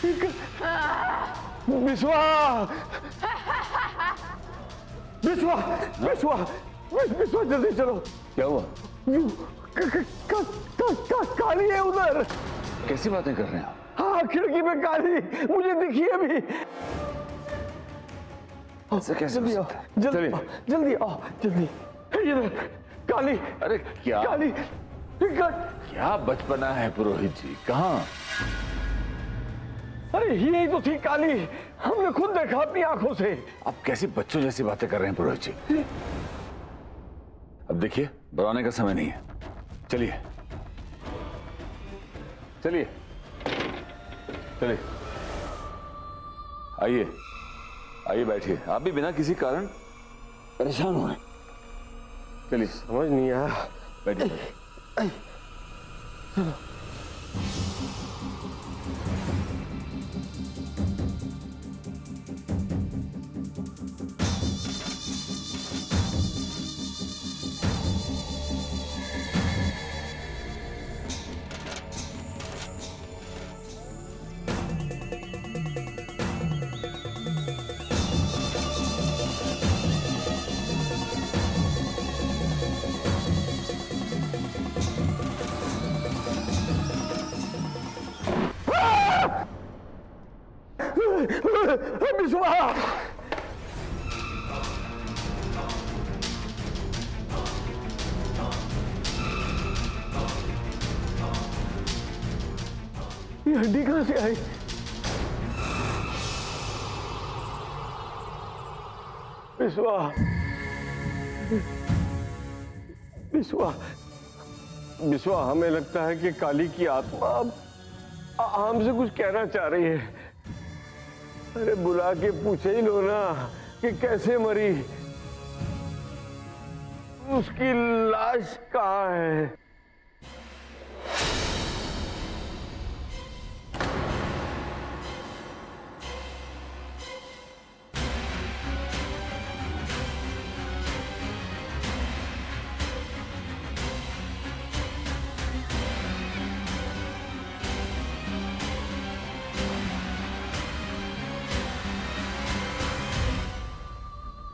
बिस्वा, बिस्वा, बिस्वा, बिस्वा जल्दी चलो। क्या हुआ? काली है उधर। कैसी बातें कर रहे हैं आप? हाँ, खिड़की में काली मुझे दिखी अभी। ऐसे कैसे जल्दी आओ, जल्दी जल्दी आओ, जल्दी। इधर काली। अरे क्या काली, क्या बचपना है पुरोहित जी, कहाँ? अरे यही तो थी काली, हमने खुद देखा अपनी आंखों से। आप कैसी बच्चों जैसी बातें कर रहे हैं पुरोहित जी? अब देखिए, बुलाने का समय नहीं है, चलिए चलिए चलिए, आइए आइए, बैठिए। आप भी बिना किसी कारण परेशान हो रहे हैं। चलिए, समझ नहीं आया। बैठिए बैठिए। बिस्वा, ये हड्डी कहां से आई? बिस्वा, बिस्वा, बिस्वा, हमें लगता है कि काली की आत्मा अब हमसे कुछ कहना चाह रही है। अरे बुला के पूछे ही लो ना कि कैसे मरी, उसकी लाश कहाँ है?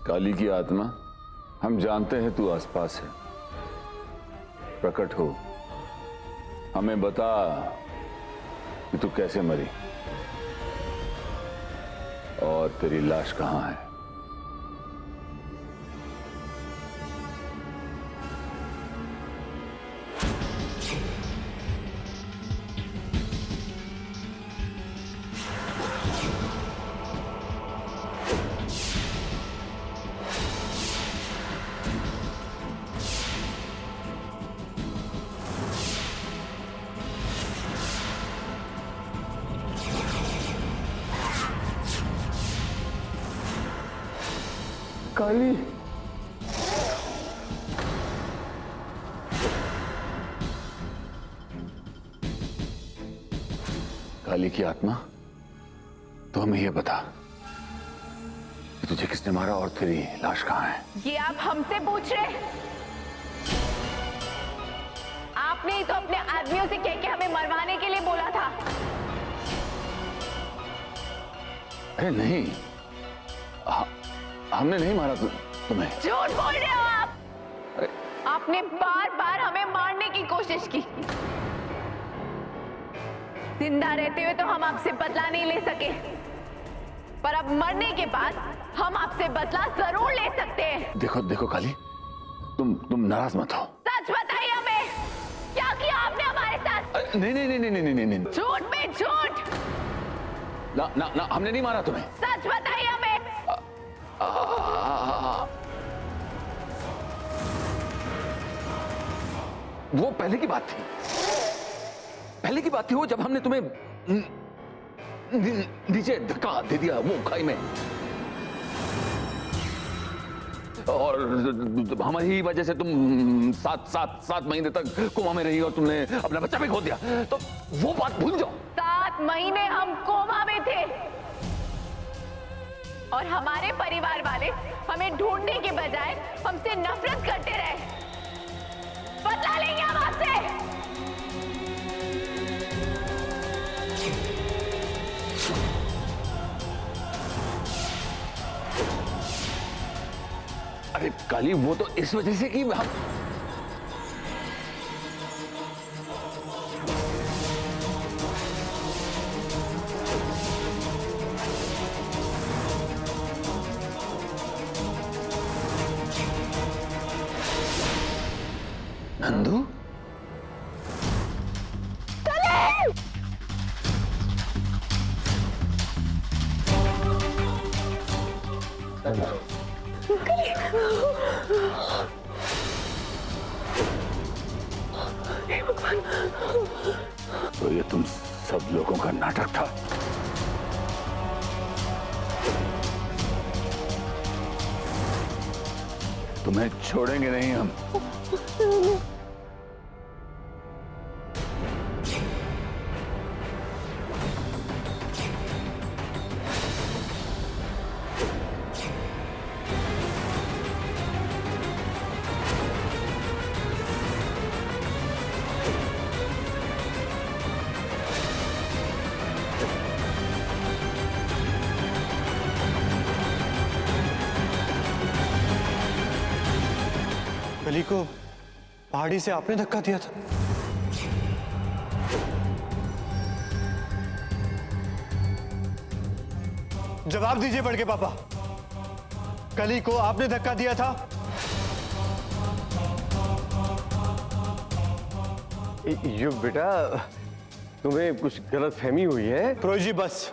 काली की आत्मा, हम जानते हैं तू आसपास है, प्रकट हो, हमें बता कि तू कैसे मरी और तेरी लाश कहां है। काली, काली की आत्मा, तो हमें यह बता कि तुझे किसने मारा और तेरी लाश कहां है। ये आप हमसे पूछ रहे? आपने ही तो अपने आदमियों से कह के हमें मरवाने के लिए बोला था। अरे नहीं, हमने नहीं मारा तुम्हें। झूठ बोल रहे हो आप। अरे आपने बार बार हमें मारने की कोशिश की। जिंदा रहते हुए तो हम आपसे बदला नहीं ले सके, पर अब मरने के बाद हम आपसे बदला जरूर ले सकते हैं। देखो देखो काली, तुम नाराज मत हो। सच बताइए हमें, क्या किया आपने हमारे साथ? नहीं नहीं नहीं नहीं नहीं नहीं, झूठ में झूठ। ना ना ना, हमने नहीं मारा तुम्हें। सच बताइए हमें। वो पहले की बात थी, पहले की बात थी वो, जब हमने तुम्हें नीचे धक्का दे दिया वो खाई में, और हमारी ही वजह से तुम सात महीने तक कोमा में रही और तुमने अपना बच्चा भी खो दिया। तो वो बात भूल जाओ। 7 महीने हम कोमा में थे और हमारे परिवार वाले हमें ढूंढने के बजाय हमसे नफरत करते रहे। बदला लेंगे हम आपसे। अरे काली, वो तो इस वजह से कि हम नंदू, तो ये तुम सब लोगों का नाटक था। तुम्हें छोड़ेंगे नहीं हम। कली को पहाड़ी से आपने धक्का दिया था? जवाब दीजिए बढ़ के पापा, कली को आपने धक्का दिया था? यो बेटा, तुम्हें कुछ गलतफहमी हुई है। प्रोहित जी बस।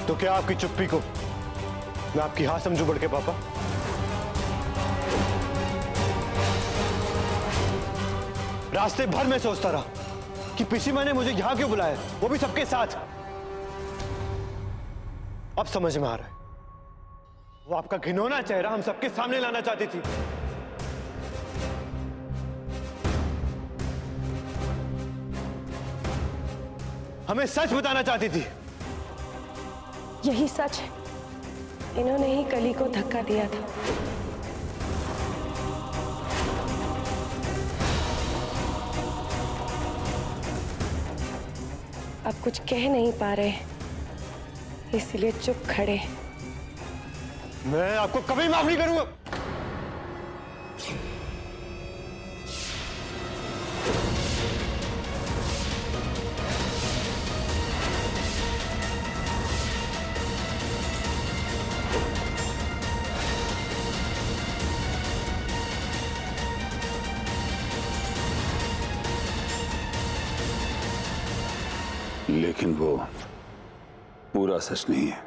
तो क्या आपकी चुप्पी को मैं आपकी हाँ समझू बढ़ के पापा? रास्ते भर में सोचता रहा कि पिछली माँ ने मुझे यहां क्यों बुलाया, वो भी सबके साथ। अब समझ में आ रहा है, वो आपका घिनौना चेहरा हम सबके सामने लाना चाहती थी। हमें सच बताना चाहती थी। यही सच है, इन्होंने ही कली को धक्का दिया था। अब कुछ कह नहीं पा रहे, इसलिए चुप खड़े। मैं आपको कभी माफ नहीं करूंगा। लेकिन वो पूरा सच नहीं है।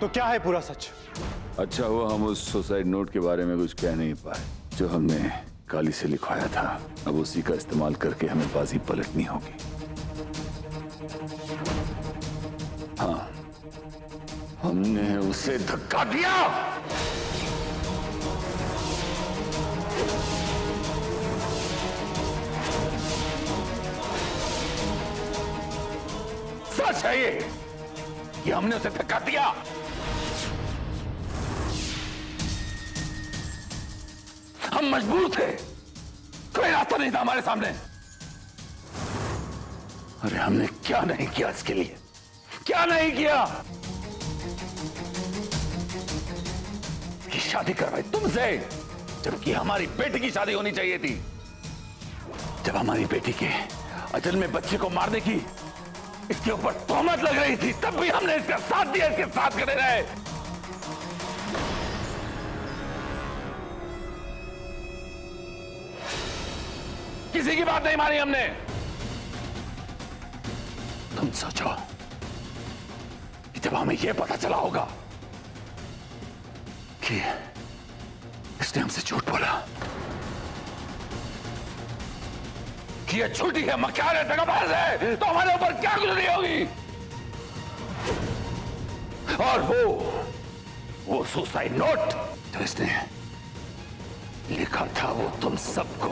तो क्या है पूरा सच? अच्छा हुआ हम उस सुसाइड नोट के बारे में कुछ कह नहीं पाए जो हमने काली से लिखवाया था। अब उसी का इस्तेमाल करके हमें बाजी पलटनी होगी। हाँ, हमने उसे धक्का दिया। सच है ये कि हमने उसे धक्का दिया। हम मजबूर थे, कोई रास्ता नहीं था हमारे सामने। अरे हमने क्या नहीं किया इसके लिए, क्या नहीं किया कि शादी करवाई तुमसे, जबकि हमारी बेटी की शादी होनी चाहिए थी। जब हमारी बेटी के अजल में बच्चे को मारने की इसके ऊपर तोहमत लग रही थी, तब भी हमने इसका साथ दिया, इसके साथ खड़े रहे। किसी की बात नहीं मानी हमने। तुम सोचो कि जब हमें यह पता चला होगा कि इसने हमसे झूठ बोला, कि ये झूठी है, मक्कार है, दगाबाज है, तो हमारे ऊपर क्या गुजरी होगी। और वो सुसाइड नोट जो इसने लिखा था, वो तुम सबको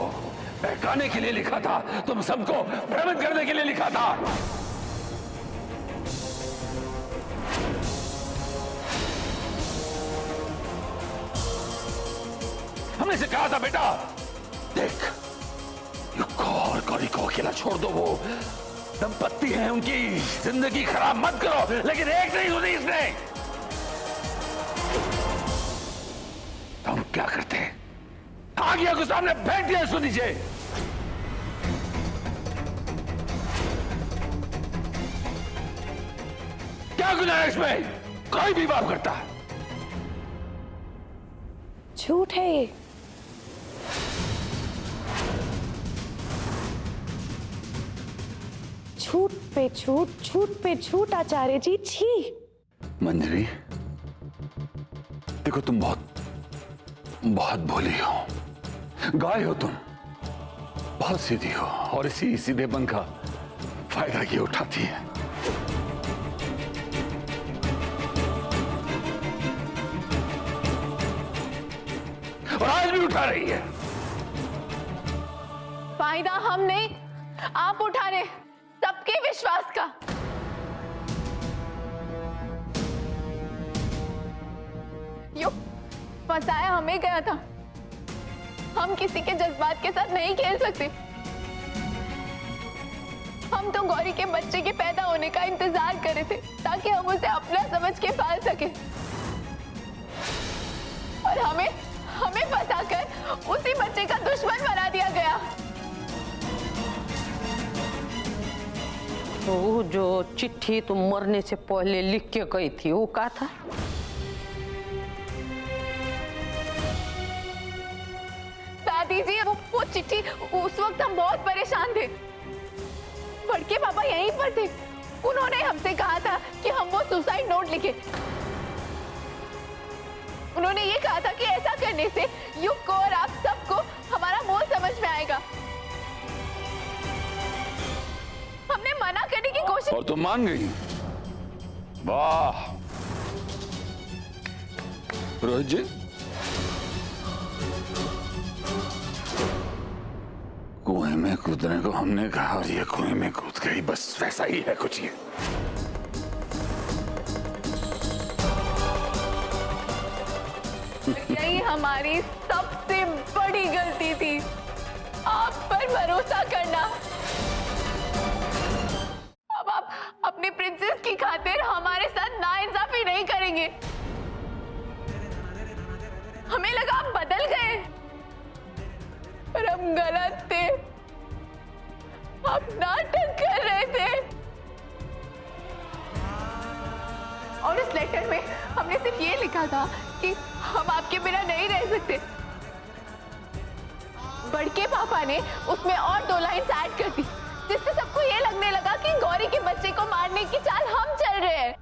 बहकाने के लिए लिखा था, तुम सबको भ्रमित करने के लिए लिखा था। हमने इसे कहा था, बेटा देख, को और गौरी को अकेला छोड़ दो, संपत्ति है उनकी, जिंदगी खराब मत करो, लेकिन एक नहीं सुनी इसने। तो हम क्या करते हैं? आ गया को सामने बैठ दिया इसको नीचे। क्या गुनाह है इसमें? कोई भी बाप करता है। झूठ है ये। झूठ पे झूठ, झूठ पे झूठ आचार्य जी, छी। मंजरी, देखो तुम बहुत भोली हो, गाय हो तुम, बहुत सीधी हो और इसी सीधेपन का फायदा ये उठाती है। और आज भी उठा रही है। फायदा हम नहीं, आप उठा रहे सबके विश्वास का। यो फंसाया हमें गया था। हम किसी के जज्बात के साथ नहीं खेल सकते। हम तो गौरी के बच्चे के पैदा होने का इंतजार कर रहे थे ताकि हम उसे अपना समझ के पाल सके, और हमें फंसाकर उसी बच्चे का दुश्मन बना दिया गया। वो जो चिट्ठी तुम मरने से पहले लिख के गई थी, वो क्या था? दादी जी, वो चिट्ठी, उस वक्त हम बहुत परेशान थे। बड़के पापा यहीं पर थे। उन्होंने हमसे कहा था कि हम वो सुसाइड नोट लिखे। उन्होंने ये कहा था कि ऐसा करने से युग को और आप सबको हमारा मोल समझ में आएगा। हमने मना करने की कोशिश, और तुम मान गई? वाह रोहित जी, कुएं में कूदने को हमने कहा और ये कुएं में कूद गई, बस वैसा ही है कुछ ये। यही हमारी सबसे बड़ी गलती थी, आप पर भरोसा करना। अब आप अपनी प्रिंसेस की खातिर हमारे साथ नाइंसाफी नहीं करेंगे। हमें लगा आप बदल गए, पर हम गलत थे। आप नाटक कर रहे थे। और उस लेटर में हमने सिर्फ ये लिखा था कि हम आपके बिना नहीं रह सकते। बड़के पापा ने उसमें और 2 लाइन्स ऐड कर दी, जिससे सबको ये लगने लगा कि गौरी के बच्चे को मारने की चाल हम चल रहे हैं।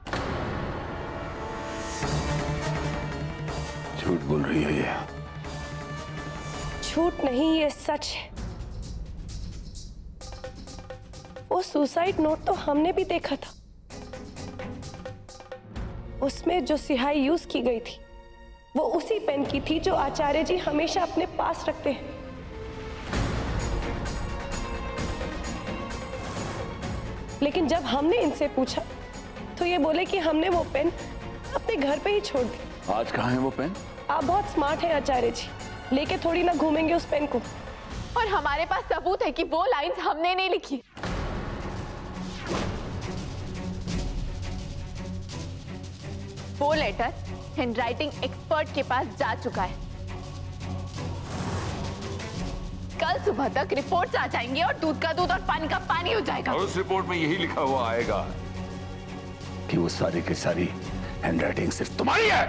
झूठ बोल रही है ये। झूठ नहीं, ये सच है। वो सुसाइड नोट तो हमने भी देखा था। उसमें जो स्याही यूज की गई थी वो उसी पेन की थी जो आचार्य जी हमेशा अपने पास रखते हैं। लेकिन जब हमने इनसे पूछा तो ये बोले कि हमने वो पेन अपने घर पे ही छोड़ दी। आज कहाँ है वो पेन? आप बहुत स्मार्ट हैं आचार्य जी, लेके थोड़ी ना घूमेंगे उस पेन को। और हमारे पास सबूत है कि वो लाइन्स हमने नहीं लिखी। वो लेटर हैंडराइटिंग एक्सपर्ट के पास जा चुका है। कल सुबह तक रिपोर्ट्स आ जाएंगी और दूध का दूध और पानी का पानी हो जाएगा। और उस रिपोर्ट में यही लिखा हुआ आएगा कि वो सारी की सारी हैंडराइटिंग सिर्फ तुम्हारी है,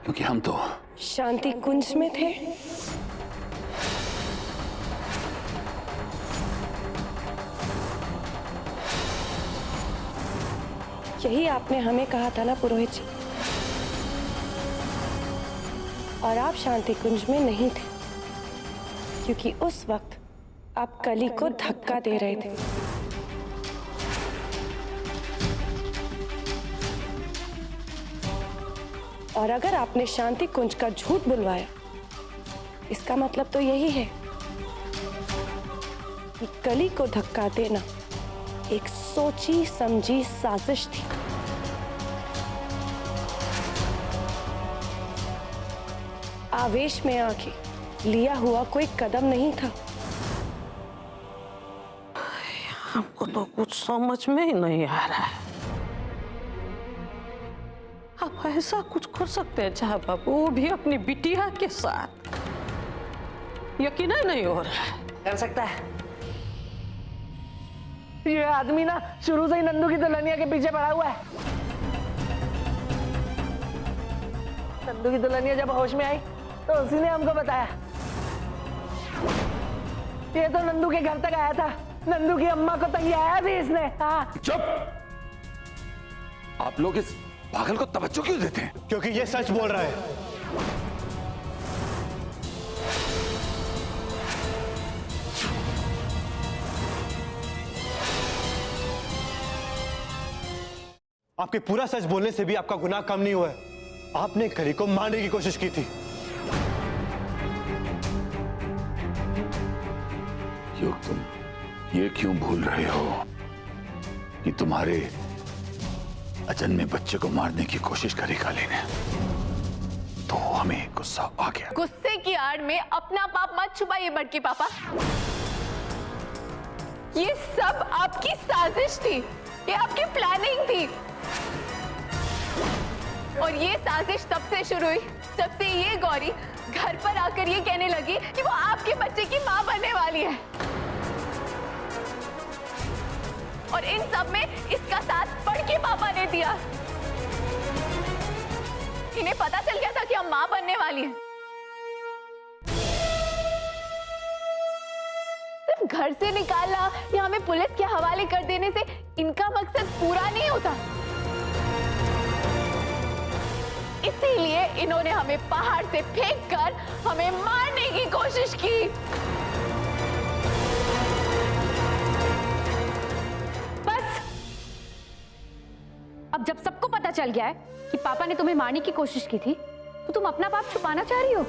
क्योंकि हम तो शांति कुंज में थे। यही आपने हमें कहा था ना पुरोहित जी। और आप शांति कुंज में नहीं थे, क्योंकि उस वक्त आप कली को धक्का दे रहे थे। और अगर आपने शांति कुंज का झूठ बुलवाया, इसका मतलब तो यही है कि कली को धक्का देना एक सोची समझी साजिश थी। आवेश में आके लिया हुआ कोई कदम नहीं था। तो कुछ समझ में ही नहीं आ रहा है। आप ऐसा कुछ कर सकते हैं जहाँ बाबू, वो भी अपनी बिटिया के साथ? यकीन नहीं हो रहा है। कर सकता है। ये आदमी ना शुरू से ही नंदू की दुल्हनिया के पीछे पड़ा हुआ है। नंदू की दुल्हनिया जब होश में आई तो उसी ने हमको बताया। ये तो नंदू के घर तक आया था, नंदू की अम्मा को तक आया भी इसने। हाँ चुप! आप लोग इस पागल को तवज्जो क्यों देते हैं? क्योंकि ये सच बोल रहा है। आपके पूरा सच बोलने से भी आपका गुनाह कम नहीं हुआ है। आपने कली को मारने की कोशिश की थी। युग, तुम ये क्यों भूल रहे हो कि तुम्हारे अजन्मे बच्चे को मारने की कोशिश करी काली ने? तो हमें गुस्सा आ गया। गुस्से की आड़ में अपना पाप मत छुपाइए बड़के पापा। ये सब आपकी साजिश थी, ये आपकी प्लानिंग थी। और ये साजिश तब से शुरू हुई जब से ये गौरी घर पर आकर ये कहने लगी कि वो आपके बच्चे की मां बनने वाली है। और इन सब में इसका साथ बड़के पापा ने दिया। इन्हें पता चल गया था कि हम मां बनने वाली हैं। सिर्फ घर से निकालना या हमें पुलिस के हवाले कर देने से इनका मकसद पूरा नहीं होता। इसीलिए इन्होंने हमें पहाड़ से फेंककर हमें मारने की कोशिश की। बस अब जब सबको पता चल गया है कि पापा ने तुम्हें मारने की कोशिश की थी, तो तुम अपना पाप छुपाना चाह रही हो।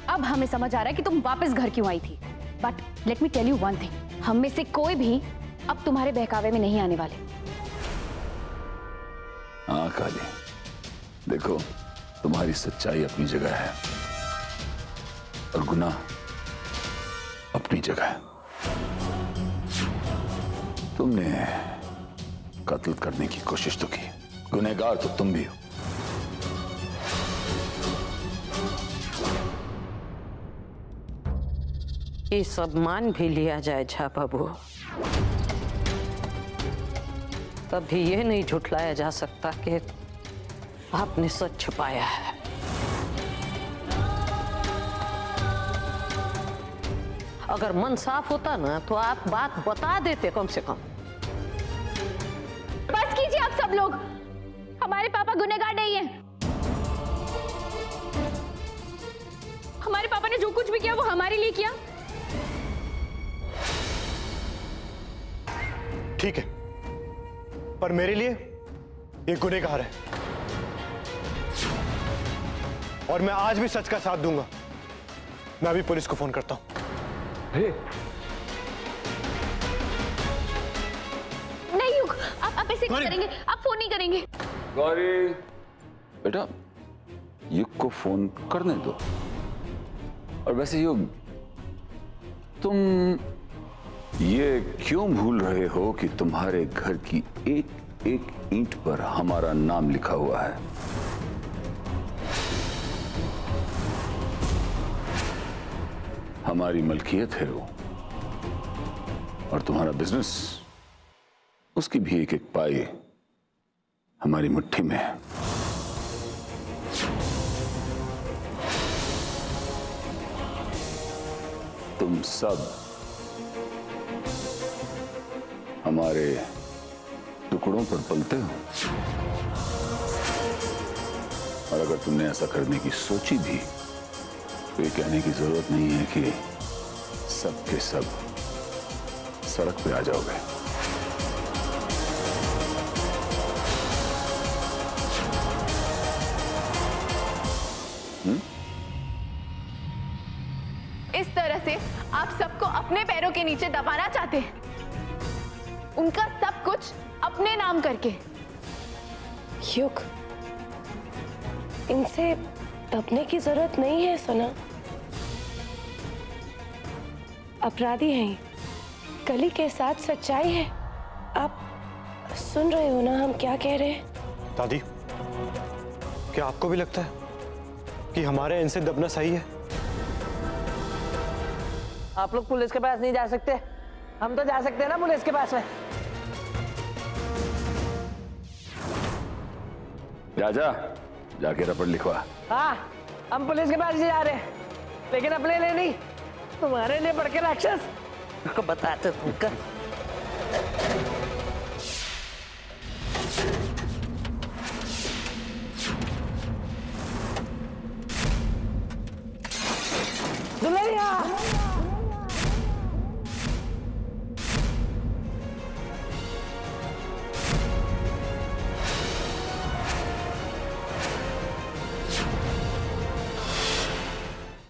अब हमें समझ आ रहा है कि तुम वापस घर क्यों आई थी। But let me tell you one thing, हम में से कोई भी अब तुम्हारे बहकावे में नहीं आने वाले। हाँ काली, देखो तुम्हारी सच्चाई अपनी जगह है और गुनाह अपनी जगह है। तुमने कत्ल करने की कोशिश तो की, गुनहगार तो तुम भी हो। ये सब मान भी लिया जाए झा बाबू, तभी ये नहीं झुठलाया जा सकता कि आपने सच छुपाया है। अगर मन साफ होता ना तो आप बात बता देते कम से कम। बस कीजिए आप सब लोग, हमारे पापा गुनहगार नहीं हैं। हमारे पापा ने जो कुछ भी किया वो हमारे लिए किया। ठीक है, पर मेरे लिए ये गुनहगार है और मैं आज भी सच का साथ दूंगा। मैं अभी पुलिस को फोन करता हूं। नहीं युग, आप ऐसे नहीं करेंगे, आप फोन नहीं करेंगे। गौरी बेटा, युग को फोन करने दो। और वैसे युग, तुम ये क्यों भूल रहे हो कि तुम्हारे घर की एक एक ईंट पर हमारा नाम लिखा हुआ है? हमारी मलकियत है वो, और तुम्हारा बिजनेस, उसकी भी एक एक पाई हमारी मुट्ठी में है। तुम सब हमारे टुकड़ों पर पलते हो, और अगर तुमने ऐसा करने की सोची भी तो ये कहने की जरूरत नहीं है कि सब के सब सड़क पे आ जाओगे। इस तरह से आप सबको अपने पैरों के नीचे दबाना चाहते हैं, उनका सब कुछ अपने नाम करके। युग, इनसे दबने की जरूरत नहीं है सना। अपराधी हैं ये। कली के साथ सच्चाई है। आप सुन रहे हो ना हम क्या कह रहे हैं? दादी, क्या आपको भी लगता है कि हमारे इनसे दबना सही है? आप लोग पुलिस के पास नहीं जा सकते, हम तो जा सकते हैं ना पुलिस के पास में। जा जाके रपट लिखवा। हाँ, हम पुलिस के पास ही जा रहे हैं, लेकिन अपने लिए नहीं, तुम्हारे लिए बढ़ के राक्षस को बताते तुमका।